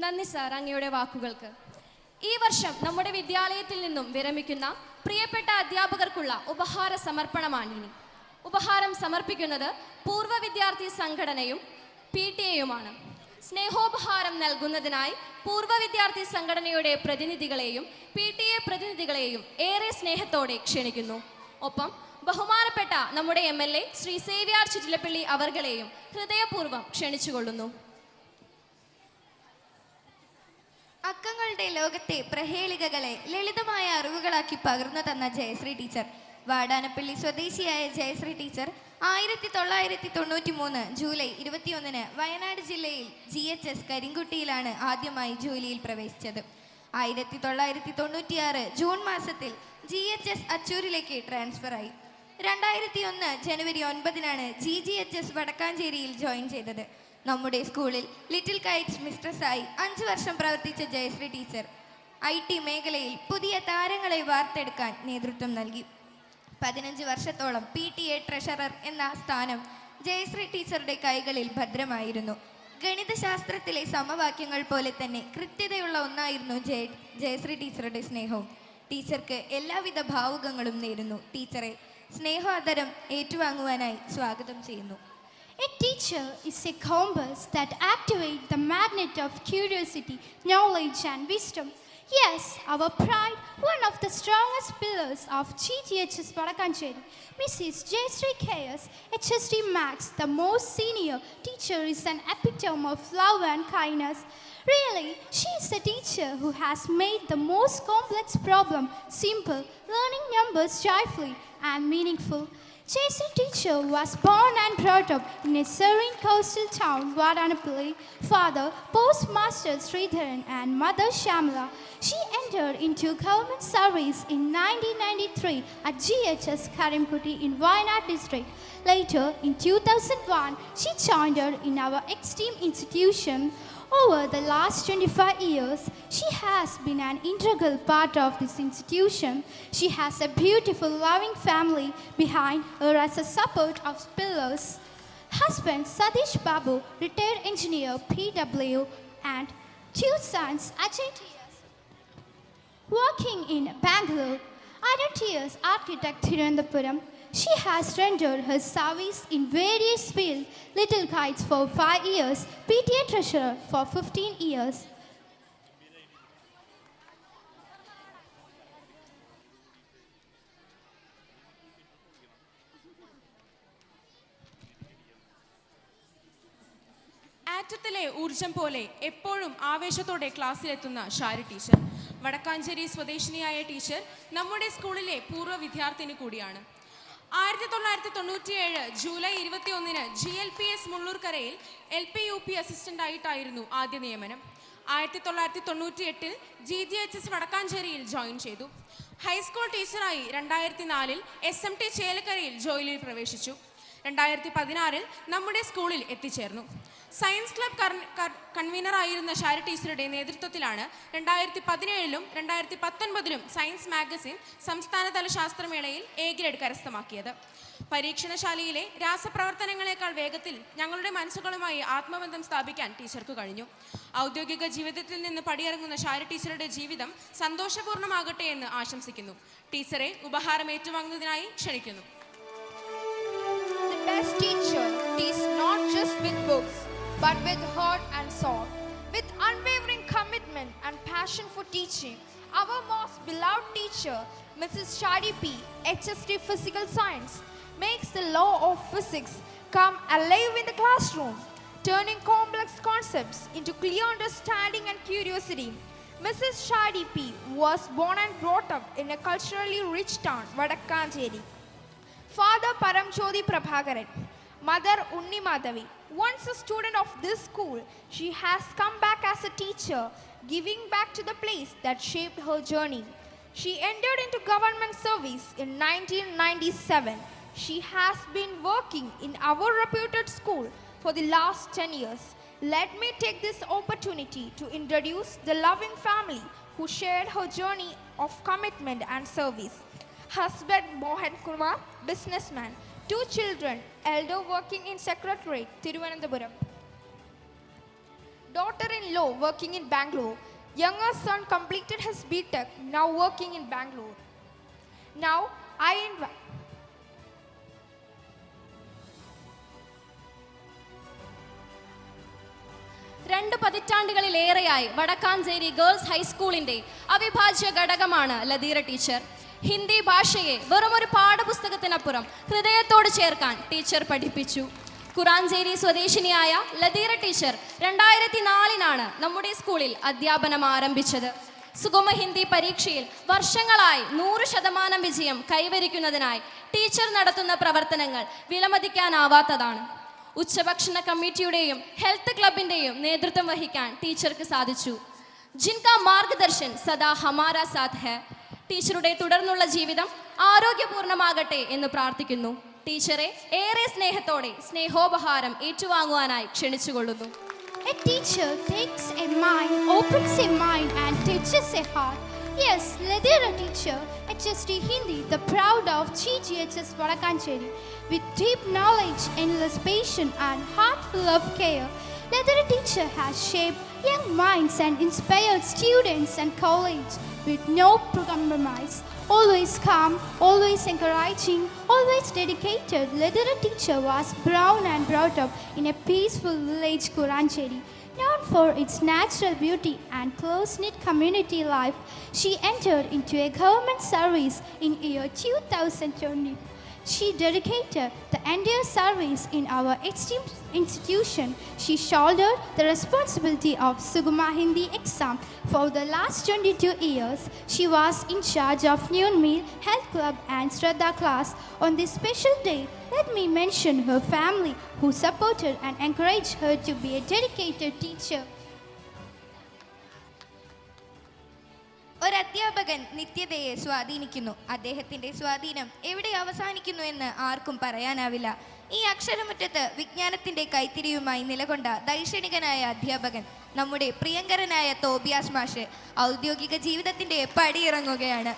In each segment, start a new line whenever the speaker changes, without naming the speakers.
നന്ദി സാർ അങ്ങയുടെ വാക്കുകൾക്ക്. ഈ വർഷം നമ്മുടെ വിദ്യാലയത്തിൽ നിന്നും വിരമിക്കുന്ന പ്രിയപ്പെട്ട അധ്യാപകർക്കുള്ള ഉപഹാര സമർപ്പണമാണിനി. ഉപഹാരം സമർപ്പിക്കുന്നത് പൂർവ്വ വിദ്യാർത്ഥി സംഘടനയും PTA-യുമാണ്. സ്നേഹോപഹാരം നൽകുന്നതിനായി പൂർവ്വ വിദ്യാർത്ഥി സംഘടനയുടെ പ്രതിനിധികളെയും PTA പ്രതിനിധികളെയും ഏറെ സ്നേഹത്തോടെ ക്ഷണിക്കുന്നു. ഒപ്പം ബഹുമാനപ്പെട്ട നമ്മുടെ MLA ശ്രീ സേവ്യാർ ചിറ്റിലപ്പള്ളി അവർകളെയും ഹൃദയപൂർവ്വം ക്ഷണിച്ചുകൊള്ളുന്നു.
അക്കങ്ങളുടെ ലോകത്തെ പ്രഹേളികകളെ ലളിതമായ അറിവുകളാക്കി പകർന്നു തന്ന ജയശ്രീ ടീച്ചർ. വാടാനപ്പള്ളി സ്വദേശിയായ ജയശ്രീ ടീച്ചർ 1993 ജൂലൈ 21 വയനാട് ജില്ലയിൽ GHS കരിങ്കുട്ടിയിലാണ് ആദ്യമായി ജോലിയിൽ പ്രവേശിച്ചത്. 1996 ജൂൺ മാസത്തിൽ GHS അച്ചൂരിലേക്ക് ട്രാൻസ്ഫറായി. 2001 ജനുവരി 9 GGHS വടക്കാഞ്ചേരിയിൽ ജോയിൻ ചെയ്തത്. നമ്മുടെ സ്കൂളിൽ ലിറ്റിൽ കൈറ്റ്സ് മിസ്ട്രസ്സായി 5 വർഷം പ്രവർത്തിച്ച ജയശ്രീ ടീച്ചർ IT മേഖലയിൽ പുതിയ താരങ്ങളെ വാർത്തെടുക്കാൻ നേതൃത്വം നൽകി. 15 വർഷത്തോളം PTA ട്രഷറർ എന്ന സ്ഥാനം ജയശ്രീ ടീച്ചറുടെ കൈകളിൽ ഭദ്രമായിരുന്നു. ഗണിതശാസ്ത്രത്തിലെ സമവാക്യങ്ങൾ പോലെ തന്നെ കൃത്യതയുള്ള ഒന്നായിരുന്നു ജയശ്രീ ടീച്ചറുടെ സ്നേഹവും. ടീച്ചർക്ക് എല്ലാവിധ ഭാവുകങ്ങളും നേരുന്നു. ടീച്ചറെ സ്നേഹാദരം ഏറ്റുവാങ്ങുവാനായി സ്വാഗതം ചെയ്യുന്നു.
A teacher is a compass that activates the magnet of curiosity, knowledge and wisdom. Yes, our pride, one of the strongest pillars of GGHS Vadakancheri, Mrs. Jayashree K.S. HSD Max, the most senior teacher, is an epitome of love and kindness. Really, she is a teacher who has made the most complex problem simple, learning numbers joyfully and meaningful. Jayashree teacher was born and brought up in a serene coastal town, Vadanapalli. Father, Postmaster Sridharan and mother Shamla. She entered into government service in 1993 at GHS Karimkuti in Wayanad district. Later, in 2001, she joined her in our esteemed institution. Over the last 25 years, she has been an integral part of this institution. She has a beautiful, loving family behind her as a support of pillars. Husband Satish Babu, retired engineer PW, and 2 sons Ajay T.S. working in Bangalore. Ada T.S. architect Thiruvananthapuram. She has rendered her service in various fields, Little Kites for 5 years, PTA treasurer for 15 years.
ആറ്റത്തിലെ ഊർജം പോലെ എപ്പോഴും ആവേശത്തോടെ ക്ലാസ്സിലെത്തുന്ന Shari teacher. Vadakkanchery സ്വദേശിനിയായ teacher നമ്മുടെ സ്കൂളിലെ പൂർവ്വ വിദ്യാർത്ഥിനി കൂടിയാണ്. 1997 ജൂലൈ 21 GLPS മുള്ളൂർക്കരയിൽ LP-UP അസിസ്റ്റൻ്റായിട്ടായിരുന്നു ആദ്യ നിയമനം. 1998 GGHS വടക്കാഞ്ചേരിയിൽ ജോയിൻ ചെയ്തു. ഹൈസ്കൂൾ ടീച്ചറായി 2004 SMT ചേലക്കരയിൽ ജോലിയിൽ പ്രവേശിച്ചു. 2016 നമ്മുടെ സ്കൂളിൽ എത്തിച്ചേർന്നു. സയൻസ് ക്ലബ് കൺവീനറായിരുന്ന ഷാരി ടീച്ചറുടെ നേതൃത്വത്തിലാണ് 2017 2019 സയൻസ് മാഗസിൻ സംസ്ഥാനതല ശാസ്ത്രമേളയിൽ A ഗ്രേഡ് കരസ്ഥമാക്കിയത്. പരീക്ഷണശാലയിലെ രാസപ്രവർത്തനങ്ങളെക്കാൾ വേഗത്തിൽ ഞങ്ങളുടെ മനസ്സുകളുമായി ആത്മബന്ധം സ്ഥാപിക്കാൻ ടീച്ചർക്ക് കഴിഞ്ഞു. ഔദ്യോഗിക ജീവിതത്തിൽ നിന്ന് പടിയിറങ്ങുന്ന ഷാരി ടീച്ചറുടെ ജീവിതം സന്തോഷപൂർണ്ണമാകട്ടെ എന്ന് ആശംസിക്കുന്നു. ടീച്ചറെ ഉപഹാരം ഏറ്റുവാങ്ങുന്നതിനായി ക്ഷണിക്കുന്നു.
The best teacher teaches not just with books, but with heart and soul. With unwavering commitment and passion for teaching, our most beloved teacher, Mrs. Shadi P., HSD Physical Science, makes the law of physics come alive in the classroom, turning complex concepts into clear understanding and curiosity. Mrs. Shadi P. was born and brought up in a culturally rich town, Vadakancheri. Father Paramjodi Prabhakaran, Mother Unni Madhavi. Once a student of this school, she has come back as a teacher, giving back to the place that shaped her journey. She entered into government service in 1997. She has been working in our reputed school for the last 10 years. Let me take this opportunity to introduce the loving family who shared her journey of commitment and service. Husband Mohan Kumar, businessman. 2 children, elder working in Secretariat, Thiruvananthapuram. daughter-in-law working in Bangalore. Younger son completed his BTech, now working in Bangalore. Now, I invite...
രണ്ട് പതിറ്റാണ്ടുകളിലേറെയായി Vadakkanchery girls ഹൈസ്കൂളിന്റെ അവിഭാജ്യ ഘടകമാണ് ലതീറ teacher. Hindi ഭാഷയെ വെറുമൊരു പാഠപുസ്തകത്തിനപ്പുറം ഹൃദയത്തോട് ചേർക്കാൻ teacher പഠിപ്പിച്ചു. കുറാഞ്ചേരി സ്വദേശിനിയായ ലതീറ teacher 2004 നമ്മുടെ സ്കൂളിൽ അധ്യാപനം ആരംഭിച്ചത്. സുഗമ ഹിന്ദി പരീക്ഷയിൽ വർഷങ്ങളായി 100% വിജയം കൈവരിക്കുന്നതിനായി ടീച്ചർ നടത്തുന്ന പ്രവർത്തനങ്ങൾ വിലമതിക്കാനാവാത്തതാണ്. ഉച്ചഭക്ഷണ കമ്മിറ്റിയുടെയും ഹെൽത്ത് ക്ലബിൻ്റെയും നേതൃത്വം വഹിക്കാൻ ടീച്ചർക്ക് സാധിച്ചു. ജിൻകാ മാർഗദർശൻ സദാ ഹമാരാ സാത്ത് ഹെ. ടീച്ചറുടെ തുടർന്നുള്ള ജീവിതം ആരോഗ്യപൂർണ്ണമാകട്ടെ എന്ന് പ്രാർത്ഥിക്കുന്നു. ടീച്ചറെ ഏറെ സ്നേഹത്തോടെ സ്നേഹോപഹാരം ഏറ്റുവാങ്ങുവാനായി ക്ഷണിച്ചുകൊള്ളുന്നു.
A teacher takes a mind, opens a mind and teaches a heart. Yes, Ladira teacher, HST Hindi, the proud of GGHS Vadakancheri. With deep knowledge, endless patience and heart full of care, Ladira teacher has shaped young minds and inspired students and colleagues with no compromise. Always calm, always encouraging, always dedicated, Ladira teacher was born and brought up in a peaceful village, Kurancheri. Known for its natural beauty and close-knit community life, she entered into a government service in year 2020. She dedicated the entire service in our esteemed institution. She shouldered the responsibility of Sugama Hindi exam. For the last 22 years, she was in charge of Noon Meal, Health Club and Shraddha class. On this special day, let me mention her family who supported and encouraged her to be a dedicated teacher.
ഒരു അധ്യാപകൻ നിത്യതയെ സ്വാധീനിക്കുന്നു. അദ്ദേഹത്തിന്റെ സ്വാധീനം എവിടെ അവസാനിക്കുന്നു എന്ന് ആർക്കും പറയാനാവില്ല. ഈ അക്ഷരമുറ്റത്ത് വിജ്ഞാനത്തിന്റെ കൈത്തിരിയുമായി നിലകൊണ്ട ദൈക്ഷണികനായ അധ്യാപകൻ നമ്മുടെ പ്രിയങ്കരനായ തോബിയാസ് മാഷ് ഔദ്യോഗിക ജീവിതത്തിന്റെ പടിയിറങ്ങുകയാണ്.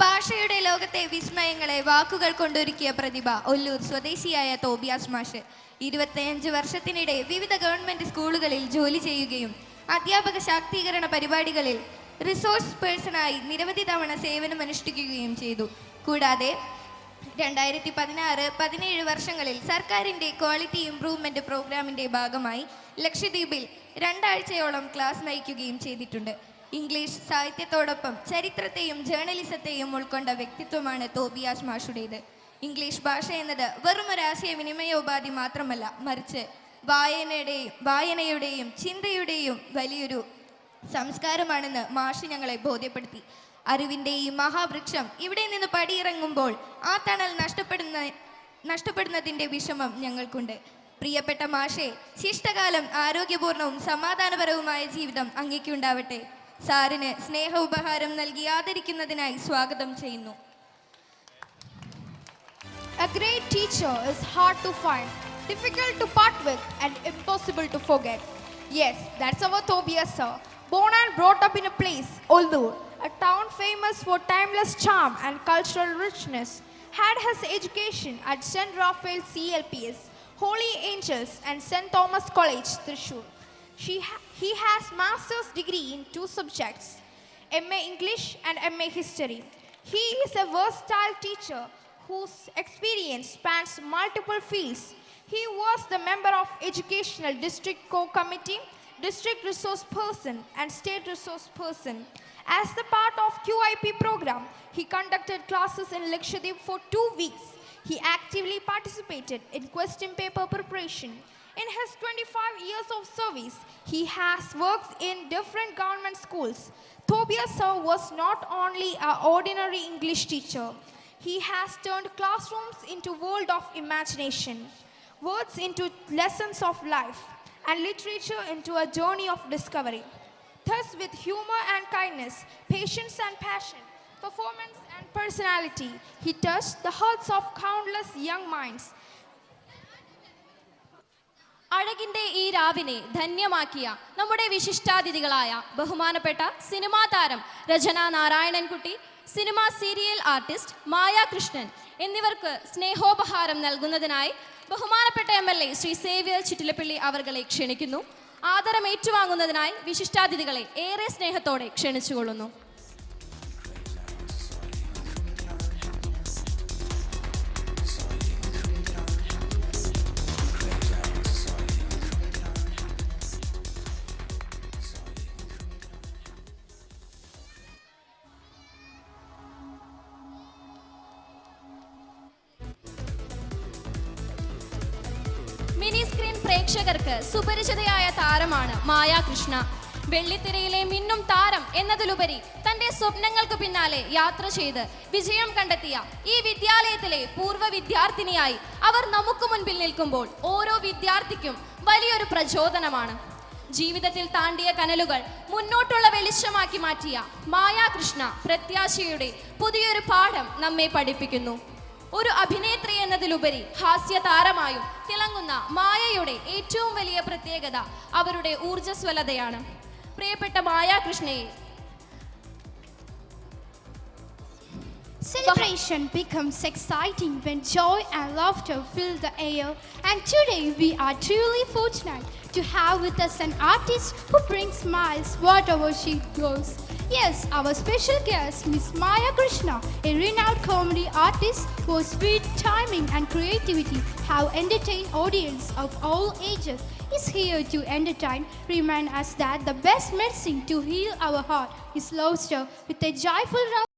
ഭാഷയുടെ ലോകത്തെ വിസ്മയങ്ങളെ വാക്കുകൾ കൊണ്ടൊരുക്കിയ പ്രതിഭ ഒല്ലൂർ സ്വദേശിയായ തോബിയാസ് മാഷ് 25 വർഷത്തിനിടെ വിവിധ ഗവൺമെന്റ് സ്കൂളുകളിൽ ജോലി ചെയ്യുകയും അധ്യാപക ശാക്തീകരണ പരിപാടികളിൽ റിസോഴ്സ് പേഴ്സണായി നിരവധി തവണ സേവനമനുഷ്ഠിക്കുകയും ചെയ്തു. കൂടാതെ 2016-17 വർഷങ്ങളിൽ സർക്കാരിൻ്റെ ക്വാളിറ്റി ഇംപ്രൂവ്മെൻറ്റ് പ്രോഗ്രാമിൻ്റെ ഭാഗമായി ലക്ഷദ്വീപിൽ 2 ആഴ്ചയോളം ക്ലാസ് നയിക്കുകയും ചെയ്തിട്ടുണ്ട്. ഇംഗ്ലീഷ് സാഹിത്യത്തോടൊപ്പം ചരിത്രത്തെയും ജേർണലിസത്തെയും ഉൾക്കൊണ്ട വ്യക്തിത്വമാണ് തോബിയാസ് മാഷുടേത്. ഇംഗ്ലീഷ് ഭാഷ എന്നത് വെറുമൊരു ആശയവിനിമയോപാധി മാത്രമല്ല, മറിച്ച് വായനയുടെയും ചിന്തയുടെയും വലിയൊരു സംസ്കാരമാണെന്ന് മാഷ് ഞങ്ങളെ ബോധ്യപ്പെടുത്തി. അറിവിൻ്റെ ഈ മഹാവൃക്ഷം ഇവിടെ നിന്ന് പടിയിറങ്ങുമ്പോൾ ആ തണൽ നഷ്ടപ്പെടുന്നതിൻ്റെ വിഷമം ഞങ്ങൾക്കുണ്ട്. പ്രിയപ്പെട്ട മാഷേ, ശിഷ്ടകാലം ആരോഗ്യപൂർണവും സമാധാനപരവുമായ ജീവിതം അങ്ങേക്കുണ്ടാവട്ടെ. സാറിന് സ്നേഹ ഉപഹാരം നൽകി ആദരിക്കുന്നതിനായി സ്വാഗതം ചെയ്യുന്നു.
A great teacher is hard to find, difficult to part with and impossible to forget. Yes, that's our Tobias sir. Born and brought up in a place, Oldur, a town famous for timeless charm and cultural richness, had his education at St. Raphael CLPS, Holy Angels and St. Thomas College, Thrissur. He has master's degree in 2 subjects, MA English and MA History. He is a versatile teacher whose experience spans multiple fields. He was the member of Educational District Core Committee, District Resource Person and State Resource Person. As the part of QIP program, he conducted classes in Lakshadweep for 2 weeks. He actively participated in question paper preparation. In his 25 years of service, he has worked in different government schools. Tobias sir was not only an ordinary English teacher. He has turned classrooms into world of imagination, words into lessons of life, and literature into a journey of discovery. Thus, with humor and kindness, patience and passion, performance and personality, he touched the hearts of countless young minds.
അഴകിന്റെ ഈ രാവിനെ ധന്യമാക്കിയ നമ്മുടെ വിശിഷ്ടാതിഥികളായ ബഹുമാനപ്പെട്ട cinema താരം രചന Narayanankutty, cinema serial artist മായ കൃഷ്ണൻ എന്നിവർക്ക് സ്നേഹോപഹാരം നൽകുന്നതിനായി ബഹുമാനപ്പെട്ട MLA Shri Xavier Chittilappilly അവർകളെ ക്ഷണിക്കുന്നു. ആദരം ഏറ്റുവാങ്ങുന്നതിനായി വിശിഷ്ടാതിഥികളെ ഏറെ സ്നേഹത്തോടെ ക്ഷണിച്ചുകൊള്ളുന്നു. മിനി സ്ക്രീൻ പ്രേക്ഷകർക്ക് സുപരിചിതയായ താരമാണ് മായ കൃഷ്ണ. വെള്ളിത്തിരയിലെ മിന്നും താരം എന്നതിലുപരി തന്റെ സ്വപ്നങ്ങൾക്ക് പിന്നാലെ യാത്ര ചെയ്ത് വിജയം കണ്ടെത്തിയ ഈ വിദ്യാലയത്തിലെ പൂർവ്വ വിദ്യാർത്ഥിനിയായി അവർ നമുക്ക് മുൻപിൽ നിൽക്കുമ്പോൾ ഓരോ വിദ്യാർത്ഥിക്കും വലിയൊരു പ്രചോദനമാണ്. ജീവിതത്തിൽ താണ്ടിയ കനലുകൾ മുന്നോട്ടുള്ള വെളിച്ചമാക്കി മാറ്റിയ മായ കൃഷ്ണ പ്രത്യാശയുടെ പുതിയൊരു പാഠം നമ്മെ പഠിപ്പിക്കുന്നു. ഒരു അഭിനേത്രി എന്നതിലുപരി ഹാസ്യ താരമായും തിളങ്ങുന്ന മായയുടെ ഏറ്റവും വലിയ പ്രത്യേകത അവരുടെ ഊർജ്ജസ്വലതയാണ്. പ്രിയപ്പെട്ട മായ കൃഷ്ണയെ,
Celebration becomes exciting when joy and laughter fill the air, and today we are truly fortunate to have with us an artist who brings smiles wherever she goes. Yes, our special guest, Miss Maya Krishna, a renowned comedy artist whose sweet timing and creativity have entertained audience of all ages, is here to entertain, remind us that the best medicine to heal our heart is laughter with a joyful round.